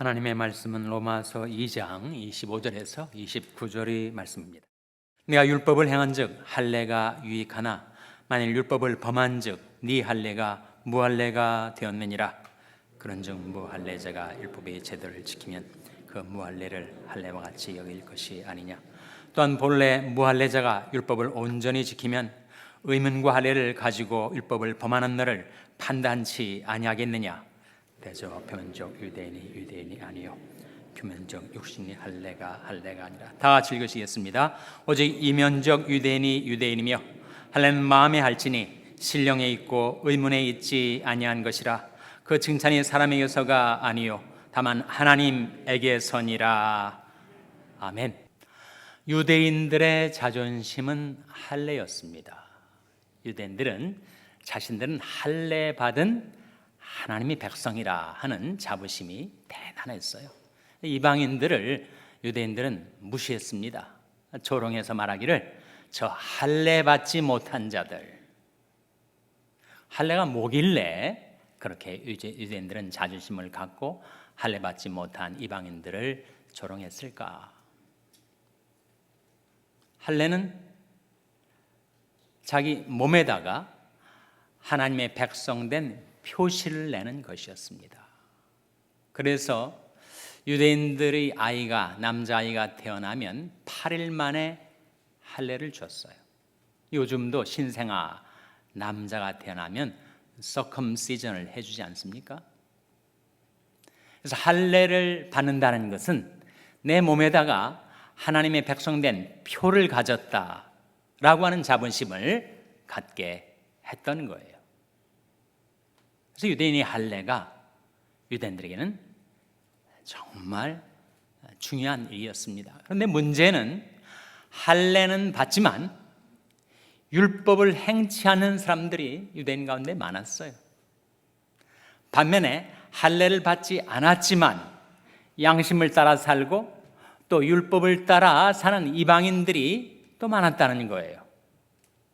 하나님의 말씀은 로마서 2장 25절에서 29절의 말씀입니다. 내가 율법을 행한즉 할례가 유익하나 만일 율법을 범한즉 네 할례가 무할례가 되었느니라. 그런즉 무할례자가 율법의 제도를 지키면 그 무할례를 할례와 같이 여길 것이 아니냐. 또한 본래 무할례자가 율법을 온전히 지키면 의문과 할례를 가지고 율법을 범하는 너를 판단치 아니하겠느냐. 대저 표면적 유대인이 아니요 표면적 육신이 할례가 아니라. 다 같이 읽으시겠습니다. 오직 이면적 유대인이 유대인이며 할례는 마음에 할지니 신령에 있고 의문에 있지 아니한 것이라. 그 칭찬이 사람에게서가 아니요 다만 하나님에게서니라. 아멘. 유대인들의 자존심은 할례였습니다. 유대인들은 자신들은 할례 받은 하나님의 백성이라 하는 자부심이 대단했어요. 이방인들을 유대인들은 무시했습니다. 조롱해서 말하기를 저 할례 받지 못한 자들. 할례가 뭐길래 그렇게 유대인들은 자존심을 갖고 할례 받지 못한 이방인들을 조롱했을까? 할례는 자기 몸에다가 하나님의 백성된 표시를 내는 것이었습니다. 그래서 유대인들의 아이가 남자아이가 태어나면 8일 만에 할례를 줬어요. 요즘도 신생아 남자가 태어나면 서컴시전을 해주지 않습니까? 그래서 할례를 받는다는 것은 내 몸에다가 하나님의 백성된 표를 가졌다라고 하는 자부심을 갖게 했던 거예요. 그래서 유대인의 할례가 유대인들에게는 정말 중요한 일이었습니다. 그런데 문제는 할례는 받지만 율법을 행치 않는 사람들이 유대인 가운데 많았어요. 반면에 할례를 받지 않았지만 양심을 따라 살고 또 율법을 따라 사는 이방인들이 또 많았다는 거예요.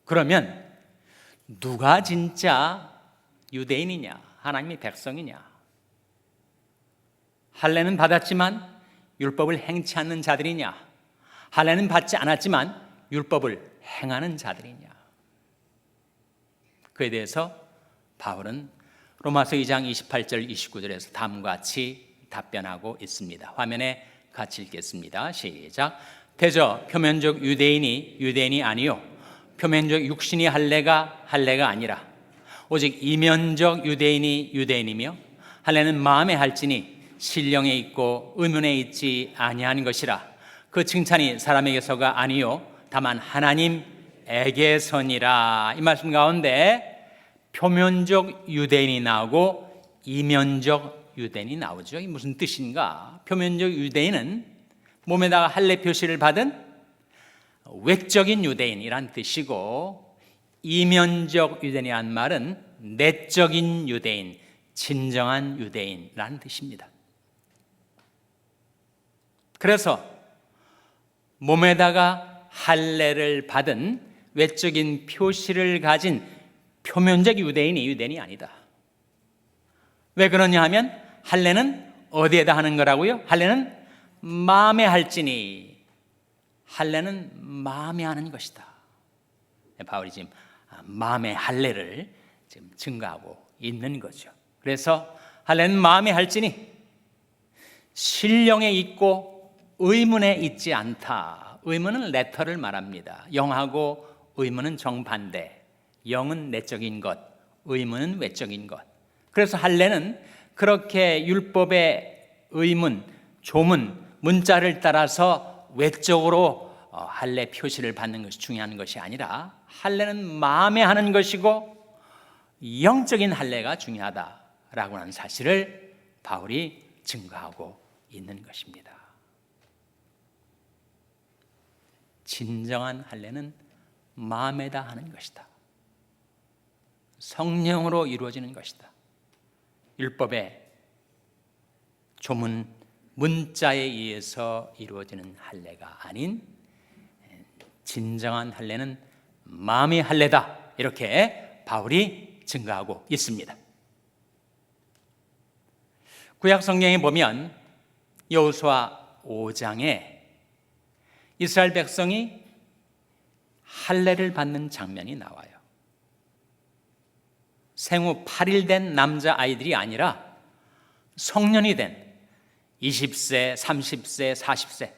그러면 누가 진짜 유대인이냐, 하나님의 백성이냐? 할례는 받았지만 율법을 행치 않는 자들이냐? 할례는 받지 않았지만 율법을 행하는 자들이냐? 그에 대해서 바울은 로마서 2장 28절 29절에서 다음과 같이 답변하고 있습니다. 화면에 같이 읽겠습니다. 시작. 대저 표면적 유대인이 아니요 표면적 육신이 할례가 아니라 오직 이면적 유대인이 유대인이며 할례는 마음에 할지니 신령에 있고 의문에 있지 아니한 것이라. 그 칭찬이 사람에게서가 아니요 다만 하나님에게서니라. 이 말씀 가운데 표면적 유대인이 나오고 이면적 유대인이 나오죠. 이게 무슨 뜻인가? 표면적 유대인은 몸에다가 할례 표시를 받은 외적인 유대인이란 뜻이고, 이면적 유대인이란 말은 내적인 유대인, 진정한 유대인이라는 뜻입니다. 그래서 몸에다가 할례를 받은 외적인 표시를 가진 표면적 유대인이 아니다. 왜 그러냐 하면 할례는 어디에다 하는 거라고요? 할례는 마음에 할지니, 할례는 마음에 하는 것이다. 바울이 지금 마음의 할례를 지금 증가하고 있는 거죠. 그래서 할례는 마음에 할지니 신령에 있고 의문에 있지 않다. 의문은 레터를 말합니다. 영하고 의문은 정반대. 영은 내적인 것, 의문은 외적인 것. 그래서 할례는 그렇게 율법의 의문, 조문, 문자를 따라서 외적으로 할례 표시를 받는 것이 중요한 것이 아니라 할례는 마음에 하는 것이고 영적인 할례가 중요하다라고 하는 사실을 바울이 증거하고 있는 것입니다. 진정한 할례는 마음에다 하는 것이다. 성령으로 이루어지는 것이다. 율법의 조문, 문자에 의해서 이루어지는 할례가 아닌 진정한 할례는 마음의 할례다. 이렇게 바울이 증거하고 있습니다. 구약 성경에 보면 여호수아 5장에 이스라엘 백성이 할례를 받는 장면이 나와요. 생후 8일 된 남자아이들이 아니라 성년이 된 20세, 30세, 40세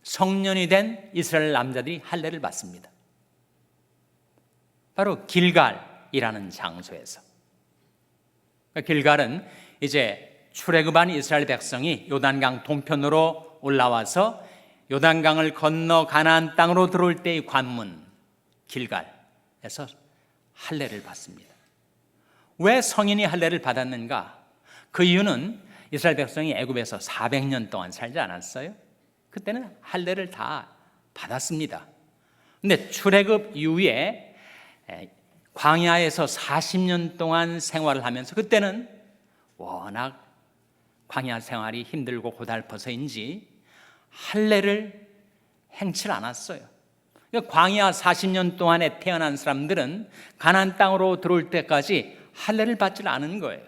성년이 된 이스라엘 남자들이 할례를 받습니다. 바로 길갈이라는 장소에서. 길갈은 이제 출애굽한 이스라엘 백성이 요단강 동편으로 올라와서 요단강을 건너 가나안 땅으로 들어올 때의 관문 길갈에서 할례를 받습니다. 왜 성인이 할례를 받았는가? 그 이유는 이스라엘 백성이 애굽에서 400년 동안 살지 않았어요? 그때는 할례를 다 받았습니다. 그런데 출애굽 이후에 광야에서 40년 동안 생활을 하면서 그때는 워낙 광야 생활이 힘들고 고달퍼서인지 할례를 행치 않았어요. 광야 40년 동안에 태어난 사람들은 가나안 땅으로 들어올 때까지 할례를 받지 않은 거예요.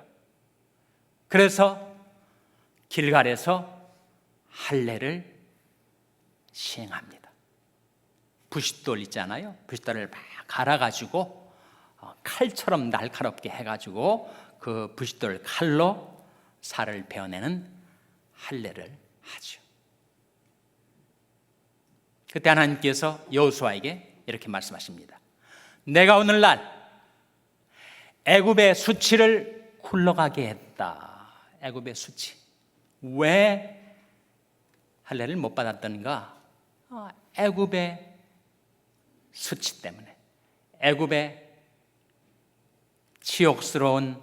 그래서 길갈에서 할례를 시행합니다. 부싯돌 있잖아요. 부싯돌을 막 갈아가지고 칼처럼 날카롭게 해가지고 그 부싯돌 칼로 살을 베어내는 할례를 하죠. 그때 하나님께서 여호수아에게 이렇게 말씀하십니다. 내가 오늘날 애굽의 수치를 굴러가게 했다. 애굽의 수치. 왜 할례를 못 받았던가? 애굽의 수치 때문에. 애굽의 치욕스러운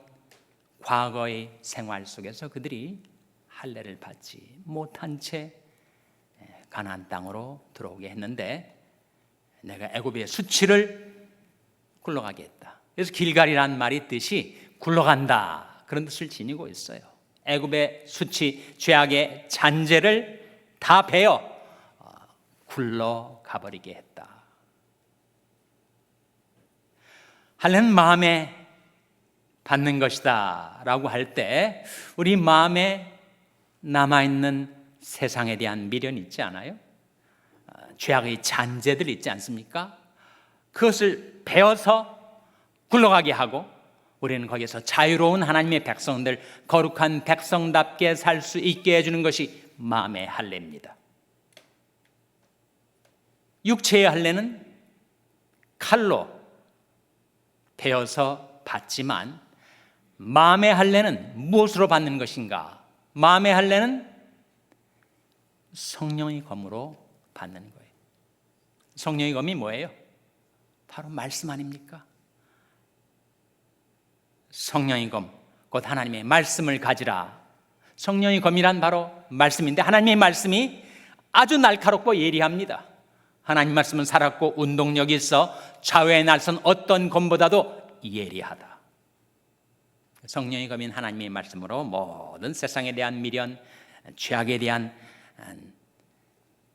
과거의 생활 속에서 그들이 할례를 받지 못한 채 가나안 땅으로 들어오게 했는데 내가 애굽의 수치를 굴러가게 했다. 그래서 길갈이라는 말이 뜻이 굴러간다 그런 뜻을 지니고 있어요. 애굽의 수치, 죄악의 잔재를 다 베어 굴러가버리게 했다. 할례는 마음에 받는 것이다 라고 할 때 우리 마음에 남아있는 세상에 대한 미련이 있지 않아요? 죄악의 잔재들 있지 않습니까? 그것을 베어서 굴러가게 하고 우리는 거기에서 자유로운 하나님의 백성들, 거룩한 백성답게 살 수 있게 해주는 것이 마음의 할례입니다. 육체의 할례는 칼로 베어서 받지만 마음의 할례는 무엇으로 받는 것인가? 마음의 할례는 성령의 검으로 받는 거예요. 성령의 검이 뭐예요? 바로 말씀 아닙니까? 성령의 검, 곧 하나님의 말씀을 가지라. 성령의 검이란 바로 말씀인데 하나님의 말씀이 아주 날카롭고 예리합니다. 하나님 말씀은 살았고 운동력이 있어 좌우의 날선 어떤 검보다도 예리하다. 성령의 검인 하나님의 말씀으로 모든 세상에 대한 미련, 죄악에 대한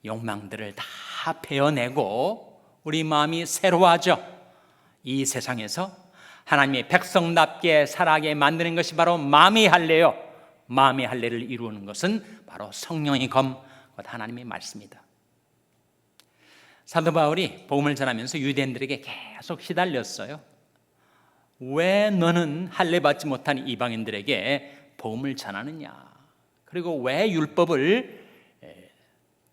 욕망들을 다 베어내고 우리 마음이 새로워져 이 세상에서 하나님의 백성답게 살아가게 만드는 것이 바로 마음의 할례요. 마음의 할례를 이루는 것은 바로 성령의 검, 곧 하나님의 말씀이다. 사도 바울이 복음을 전하면서 유대인들에게 계속 시달렸어요. 왜 너는 할례 받지 못한 이방인들에게 복음을 전하느냐? 그리고 왜 율법을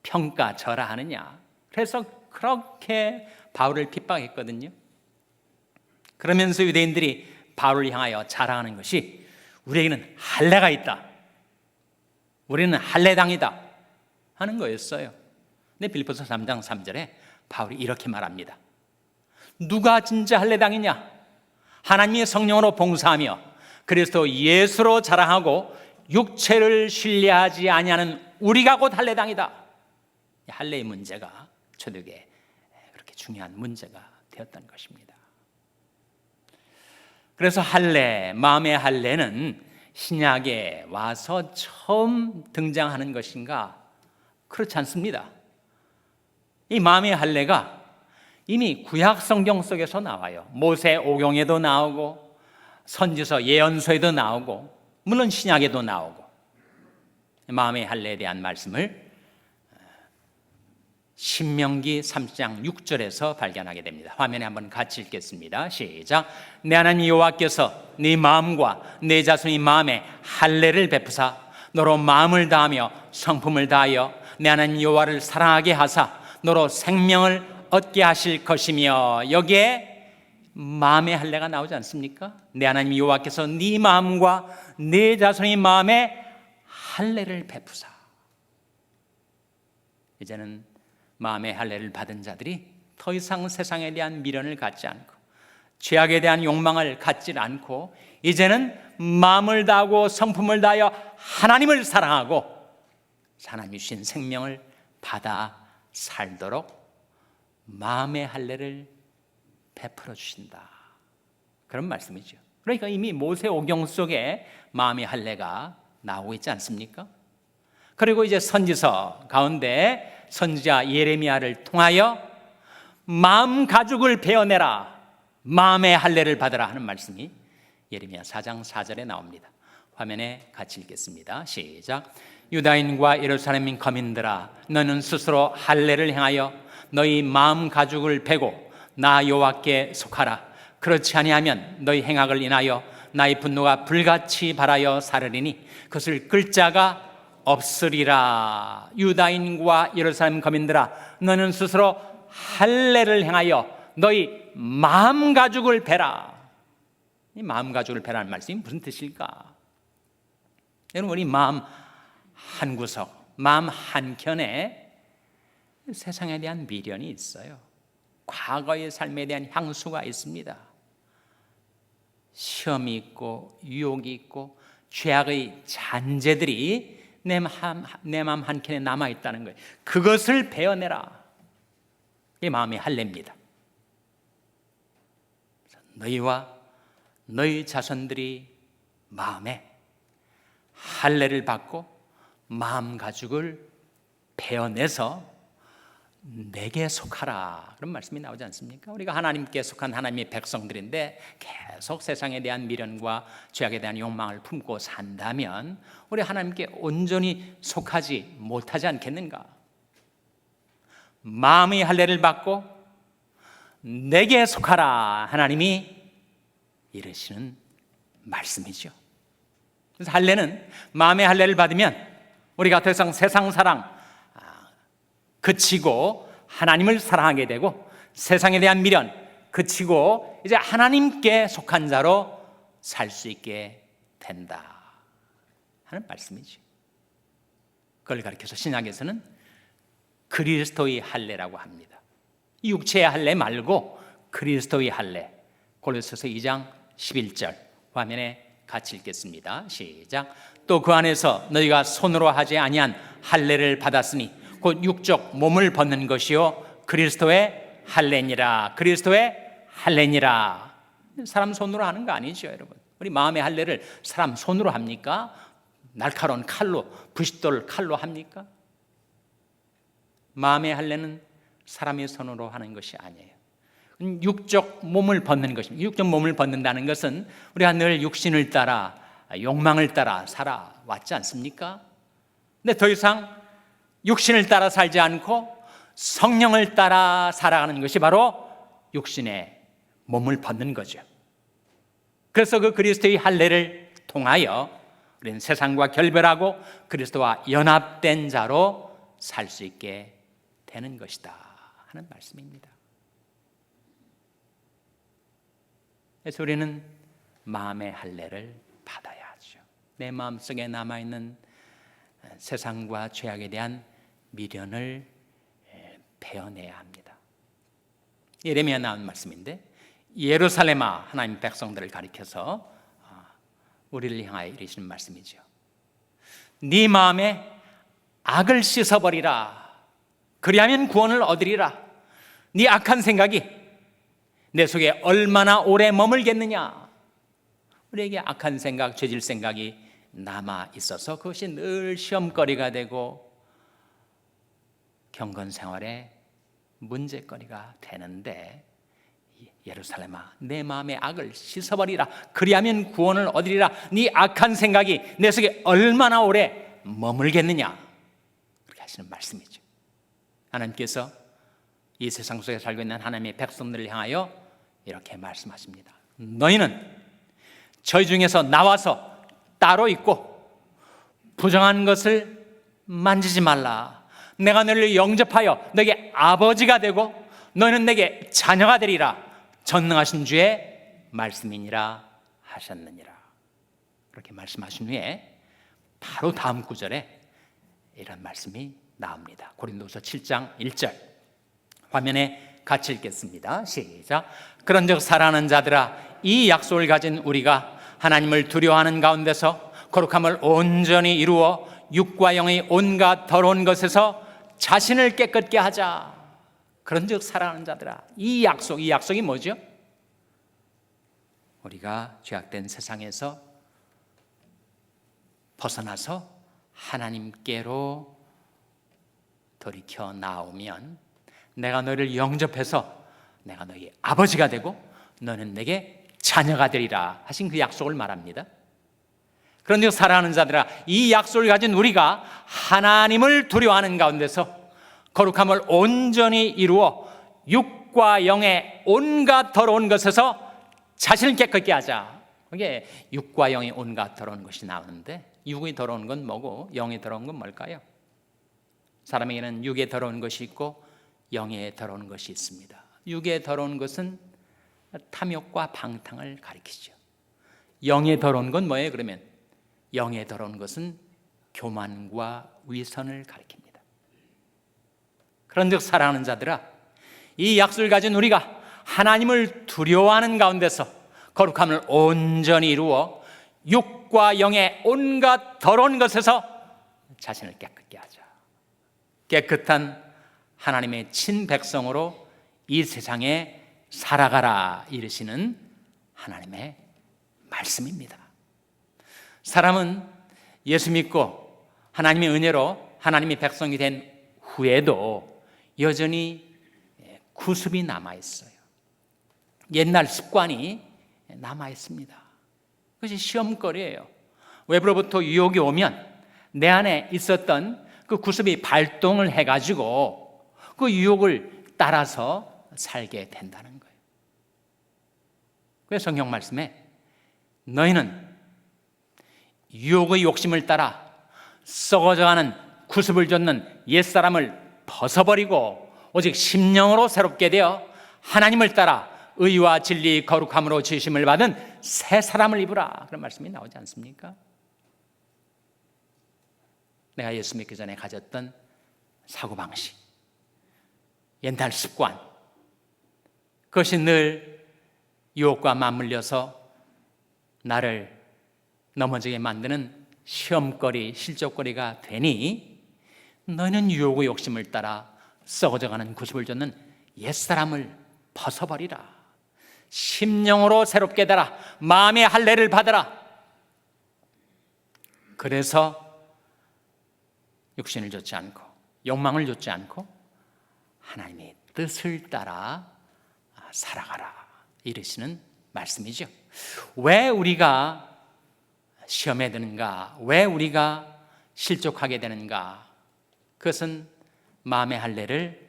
평가절하하느냐? 그래서 그렇게 바울을 핍박했거든요. 그러면서 유대인들이 바울을 향하여 자랑하는 것이 우리에게는 할례가 있다. 우리는 할례당이다 하는 거였어요. 근데 빌립보서 3장 3절에 바울이 이렇게 말합니다. 누가 진짜 할례당이냐? 하나님의 성령으로 봉사하며 그리스도 예수로 자랑하고 육체를 신뢰하지 아니하는 우리가 곧 할례당이다. 할례의 문제가 초대교회에 그렇게 중요한 문제가 되었던 것입니다. 그래서 할례, 마음의 할례는 신약에 와서 처음 등장하는 것인가? 그렇지 않습니다. 이 마음의 할례가 이미 구약 성경 속에서 나와요. 모세 오경에도 나오고 선지서 예언서에도 나오고 물론 신약에도 나오고 마음의 할례에 대한 말씀을 신명기 3장 6절에서 발견하게 됩니다. 화면에 한번 같이 읽겠습니다. 시작. 내 하나님 여호와께서 네 마음과 내 자손의 마음에 할례를 베푸사 너로 마음을 다하며 성품을 다하여 내 하나님 여호와를 사랑하게 하사 너로 생명을 얻게 하실 것이며, 여기에 마음의 할례가 나오지 않습니까? 내 하나님 여호와께서 네 마음과 내 자손의 마음에 할례를 베푸사. 이제는 마음의 할례를 받은 자들이 더 이상 세상에 대한 미련을 갖지 않고 죄악에 대한 욕망을 갖지 않고 이제는 마음을 다하고 성품을 다하여 하나님을 사랑하고 하나님이 주신 생명을 받아 살도록 마음의 할례를 베풀어 주신다, 그런 말씀이죠. 그러니까 이미 모세오경 속에 마음의 할례가 나오고 있지 않습니까? 그리고 이제 선지서 가운데 선지자 예레미야를 통하여 마음 가죽을 베어내라, 마음의 할례를 받으라 하는 말씀이 예레미야 4장 4절에 나옵니다. 화면에 같이 읽겠습니다. 시작. 유다인과 예루살렘 거민들아, 너는 스스로 할례를 행하여 너희 마음 가죽을 베고 나 여호와께 속하라. 그렇지 아니하면 너희 행악을 인하여 나의 분노가 불같이 발하여 사르리니 그것을 끌 자가 없으리라. 유다인과 예루살렘 거민들아, 너는 스스로 할례를 행하여 너희 마음 가죽을 베라. 이 마음 가죽을 베라는 말씀이 무슨 뜻일까? 여러분, 우리 마음 한 구석, 마음 한켠에 세상에 대한 미련이 있어요. 과거의 삶에 대한 향수가 있습니다. 시험이 있고 유혹이 있고 죄악의 잔재들이 내 마음 한켠에 남아있다는 거예요. 그것을 베어내라. 이게 마음의 할례입니다. 너희와 너희 자손들이 마음에 할례를 받고 마음 가죽을 베어내서 내게 속하라, 그런 말씀이 나오지 않습니까? 우리가 하나님께 속한 하나님의 백성들인데 계속 세상에 대한 미련과 죄악에 대한 욕망을 품고 산다면 우리 하나님께 온전히 속하지 못하지 않겠는가? 마음의 할례를 받고 내게 속하라, 하나님이 이르시는 말씀이죠. 그래서 할례는, 마음의 할례를 받으면 우리가 더 이상 세상 사랑 그치고 하나님을 사랑하게 되고 세상에 대한 미련 그치고 이제 하나님께 속한 자로 살 수 있게 된다 하는 말씀이죠. 그걸 가리켜서 신약에서는 그리스도의 할례라고 합니다. 육체의 할례 말고 그리스도의 할례, 골로새서 2장 11절 화면에 같이 읽겠습니다. 시작. 또 그 안에서 너희가 손으로 하지 아니한 할례를 받았으니 곧 육적 몸을 벗는 것이요 그리스도의 할례니라. 그리스도의 할례니라. 사람 손으로 하는 거 아니죠, 여러분. 우리 마음의 할례를 사람 손으로 합니까? 날카로운 칼로, 부싯돌 칼로 합니까? 마음의 할례는 사람의 손으로 하는 것이 아니에요. 육적 몸을 벗는 것입니다. 육적 몸을 벗는다는 것은 우리가 늘 육신을 따라 욕망을 따라 살아왔지 않습니까? 근데 더 이상 육신을 따라 살지 않고 성령을 따라 살아가는 것이 바로 육신의 몸을 벗는 거죠. 그래서 그 그리스도의 할례를 통하여 우리는 세상과 결별하고 그리스도와 연합된 자로 살 수 있게 되는 것이다 하는 말씀입니다. 그래서 우리는 마음의 할례를 받아야 하죠. 내 마음속에 남아있는 세상과 죄악에 대한 미련을 베어내야 합니다. 예레미야 나온 말씀인데, 예루살렘아, 하나님 백성들을 가리켜서 우리를 향하여 이르시는 말씀이죠. 네 마음에 악을 씻어버리라. 그리하면 구원을 얻으리라. 네 악한 생각이 내 속에 얼마나 오래 머물겠느냐. 우리에게 악한 생각, 죄질 생각이 남아 있어서 그것이 늘 시험거리가 되고 경건 생활의 문제거리가 되는데, 예루살렘아, 내 마음의 악을 씻어버리라. 그리하면 구원을 얻으리라. 네 악한 생각이 내 속에 얼마나 오래 머물겠느냐, 그렇게 하시는 말씀이죠. 하나님께서 이 세상 속에 살고 있는 하나님의 백성들을 향하여 이렇게 말씀하십니다. 너희는 저희 중에서 나와서 따로 있고 부정한 것을 만지지 말라. 내가 너희를 영접하여 너에게 아버지가 되고 너희는 내게 자녀가 되리라. 전능하신 주의 말씀이니라 하셨느니라. 그렇게 말씀하신 후에 바로 다음 구절에 이런 말씀이 나옵니다. 고린도서 7장 1절, 화면에 같이 읽겠습니다. 시작. 그런즉 사랑하는 자들아, 이 약속을 가진 우리가 하나님을 두려워하는 가운데서 거룩함을 온전히 이루어 육과 영의 온갖 더러운 것에서 자신을 깨끗게 하자. 그런즉 사랑하는 자들아, 이 약속이 뭐죠? 우리가 죄악된 세상에서 벗어나서 하나님께로 돌이켜 나오면 내가 너를 영접해서 내가 너희 아버지가 되고 너는 내게 자녀가 되리라 하신 그 약속을 말합니다. 그런데 사랑하는 자들아, 이 약속을 가진 우리가 하나님을 두려워하는 가운데서 거룩함을 온전히 이루어 육과 영의 온갖 더러운 것에서 자신을 깨끗게 하자. 이게 육과 영의 온갖 더러운 것이 나오는데, 육이 더러운 건 뭐고 영이 더러운 건 뭘까요? 사람에게는 육에 더러운 것이 있고 영에 더러운 것이 있습니다. 육에 더러운 것은 탐욕과 방탕을 가리키죠. 영에 더러운 건 뭐예요? 그러면 영에 더러운 것은 교만과 위선을 가리킵니다. 그런즉 사랑하는 자들아, 이 약속을 가진 우리가 하나님을 두려워하는 가운데서 거룩함을 온전히 이루어 육과 영의 온갖 더러운 것에서 자신을 깨끗게 하자. 깨끗한 하나님의 친백성으로 이 세상에 살아가라 이르시는 하나님의 말씀입니다. 사람은 예수 믿고 하나님의 은혜로 하나님의 백성이 된 후에도 여전히 구습이 남아있어요. 옛날 습관이 남아있습니다. 그것이 시험거리예요. 외부로부터 유혹이 오면 내 안에 있었던 그 구습이 발동을 해가지고 그 유혹을 따라서 살게 된다는 거예요. 그래서 성경 말씀에 너희는 유혹의 욕심을 따라 썩어져가는 구습을 좇는 옛사람을 벗어버리고 오직 심령으로 새롭게 되어 하나님을 따라 의와 진리 거룩함으로 지으심을 받은 새 사람을 입으라. 그런 말씀이 나오지 않습니까? 내가 예수 믿기 전에 가졌던 사고방식, 옛날 습관, 그것이 늘 유혹과 맞물려서 나를 넘어지게 만드는 시험거리, 실족거리가 되니 너희는 유혹의 욕심을 따라 썩어져가는 구습을 좇는 옛사람을 벗어버리라. 심령으로 새롭게 되라. 마음의 할례를 받아라. 그래서 육신을 좇지 않고 욕망을 좇지 않고 하나님의 뜻을 따라 살아가라 이르시는 말씀이죠. 왜 우리가 시험에 드는가? 왜 우리가 실족하게 되는가? 그것은 마음의 할례를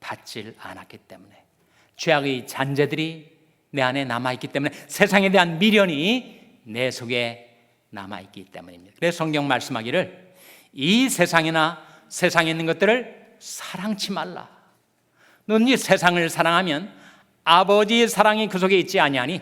받질 않았기 때문에, 죄악의 잔재들이 내 안에 남아있기 때문에, 세상에 대한 미련이 내 속에 남아있기 때문입니다. 그래서 성경 말씀하기를 이 세상이나 세상에 있는 것들을 사랑치 말라. 너는 이 세상을 사랑하면 아버지의 사랑이 그 속에 있지 아니하니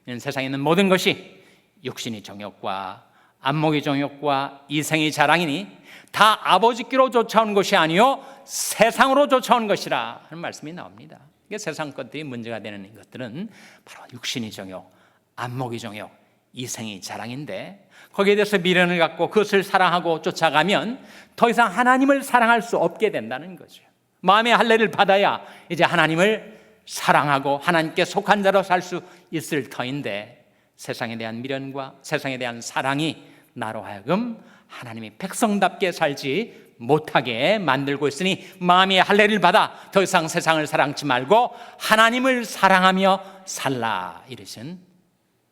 이는 세상에 있는 모든 것이 육신의 정욕과 안목의 정욕과 이생의 자랑이니 다 아버지께로 쫓아온 것이 아니요 세상으로 쫓아온 것이라 하는 말씀이 나옵니다. 이게 세상 것들이 문제가 되는 것들은 바로 육신의 정욕, 안목의 정욕, 이생의 자랑인데, 거기에 대해서 미련을 갖고 그것을 사랑하고 쫓아가면 더 이상 하나님을 사랑할 수 없게 된다는 거죠. 마음의 할례를 받아야 이제 하나님을 사랑하고 하나님께 속한 자로 살 수 있을 터인데, 세상에 대한 미련과 세상에 대한 사랑이 나로 하여금 하나님의 백성답게 살지 못하게 만들고 있으니 마음의 할례를 받아 더 이상 세상을 사랑치 말고 하나님을 사랑하며 살라 이러신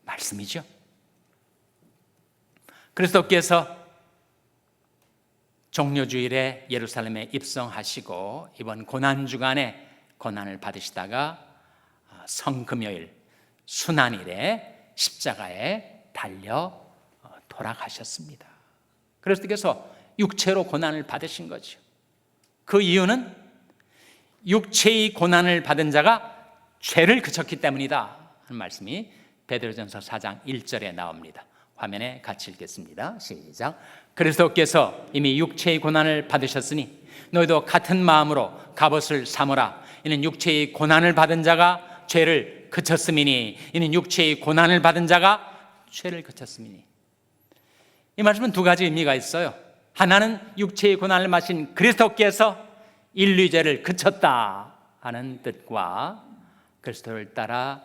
말씀이죠. 그리스도께서 종료주일에 예루살렘에 입성하시고 이번 고난주간에 고난을 받으시다가 성금요일 순환일에 십자가에 달려 돌아가셨습니다. 그래서 육체로 고난을 받으신 거죠. 그 이유는 육체의 고난을 받은 자가 죄를 그쳤기 때문이다 하는 말씀이 베드로전서 4장 1절에 나옵니다. 화면에 같이 읽겠습니다. 시작. 그리스도께서 이미 육체의 고난을 받으셨으니 너희도 같은 마음으로 갑옷을 삼으라. 이는 육체의 고난을 받은 자가 죄를 그쳤음이니. 이는 육체의 고난을 받은 자가 죄를 그쳤음이니. 이 말씀은 두 가지 의미가 있어요. 하나는 육체의 고난을 마신 그리스도께서 인류의 죄를 그쳤다 하는 뜻과 그리스도를 따라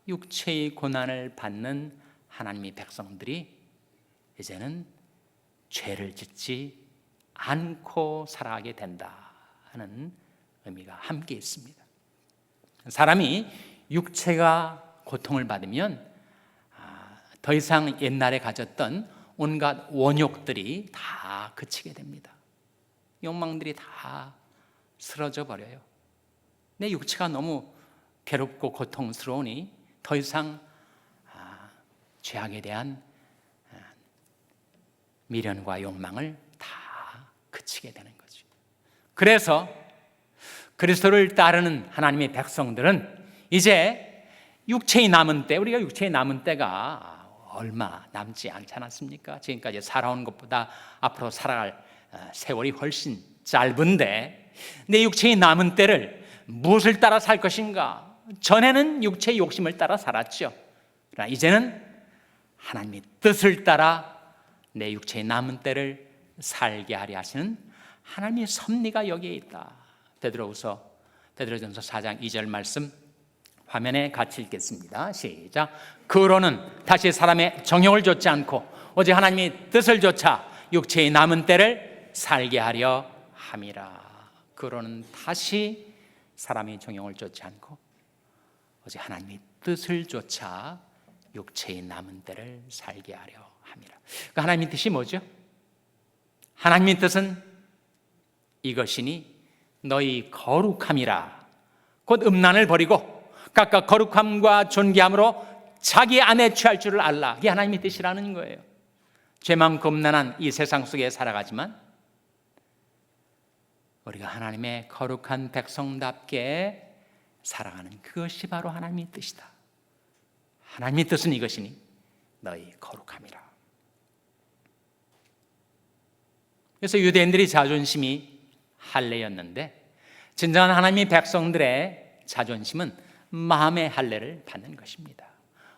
육체의 고난을 받는 하나님의 백성들이 이제는 죄를 짓지 않고 살아가게 된다 하는 의미가 함께 있습니다. 사람이 육체가 고통을 받으면 더 이상 옛날에 가졌던 온갖 원욕들이 다 그치게 됩니다. 욕망들이 다 쓰러져 버려요. 내 육체가 너무 괴롭고 고통스러우니 더 이상 죄악에 대한 미련과 욕망을 다 그치게 되는 거죠. 그래서 그리스도를 따르는 하나님의 백성들은 이제 육체의 남은 때, 우리가 육체의 남은 때가 얼마 남지 않지 않았습니까? 지금까지 살아온 것보다 앞으로 살아갈 세월이 훨씬 짧은데 내 육체의 남은 때를 무엇을 따라 살 것인가? 전에는 육체의 욕심을 따라 살았죠. 그러나 이제는 하나님의 뜻을 따라 내 육체의 남은 때를 살게 하려 하시는 하나님의 섭리가 여기에 있다. 베드로전서 4장 2절 말씀 화면에 같이 읽겠습니다. 시작. 그러는 다시 사람의 정욕을 좇지 않고 오직 하나님의 뜻을 좇아 육체의 남은 때를 살게 하려 함이라. 그러는 다시 사람의 정욕을 좇지 않고 오직 하나님의 뜻을 좇아 육체의 남은 때를 살게 하려 함이라. 그 하나님의 뜻이 뭐죠? 하나님의 뜻은 이것이니 너희 거룩함이라. 곧 음란을 버리고 각각 거룩함과 존귀함으로 자기 안에 취할 줄을 알라. 이게 하나님의 뜻이라는 거예요. 죄 많고 음란한 이 세상 속에 살아가지만 우리가 하나님의 거룩한 백성답게 살아가는 그것이 바로 하나님의 뜻이다. 하나님의 뜻은 이것이니 너희 거룩함이라. 그래서 유대인들이 자존심이 할례였는데 진정한 하나님의 백성들의 자존심은 마음의 할례를 받는 것입니다.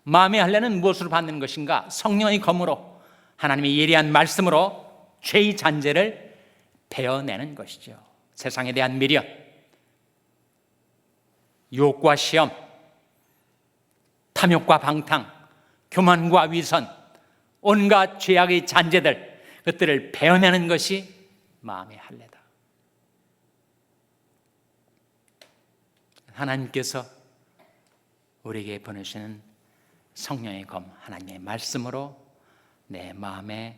마음의 할례는 무엇으로 받는 것인가? 성령의 검으로 하나님의 예리한 말씀으로 죄의 잔재를 베어내는 것이죠. 세상에 대한 미련, 유혹과 시험, 탐욕과 방탕, 교만과 위선, 온갖 죄악의 잔재들, 그것들을 베어내는 것이 마음의 할례다. 하나님께서 우리에게 보내시는 성령의 검, 하나님의 말씀으로 내 마음의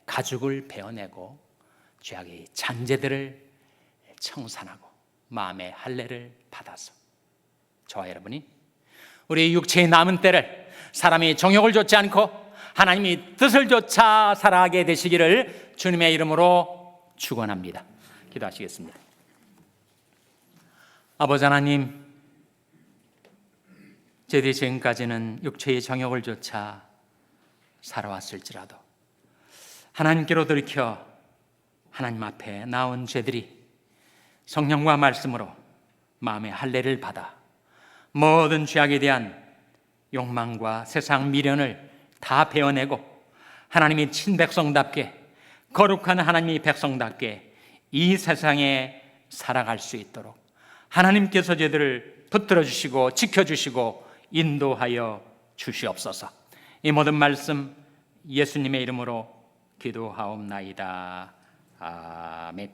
가죽을 베어내고 죄악의 잔재들을 청산하고 마음의 할례를 받아서 저와 여러분이 우리 육체의 남은 때를 사람이 정욕을 좇지 않고 하나님의 뜻을 좇아 살아가게 되시기를 주님의 이름으로 축원합니다. 기도하시겠습니다. 아버지 하나님, 저희들이 지금까지는 육체의 정욕을 좇아 살아왔을지라도 하나님께로 돌이켜 하나님 앞에 나온 죄들이 성령과 말씀으로 마음의 할례를 받아 모든 죄악에 대한 욕망과 세상 미련을 다 베어내고 하나님의 친백성답게 거룩한 하나님의 백성답게 이 세상에 살아갈 수 있도록 하나님께서 저희들을 붙들어 주시고 지켜주시고 인도하여 주시옵소서. 이 모든 말씀 예수님의 이름으로 기도하옵나이다. 아멘.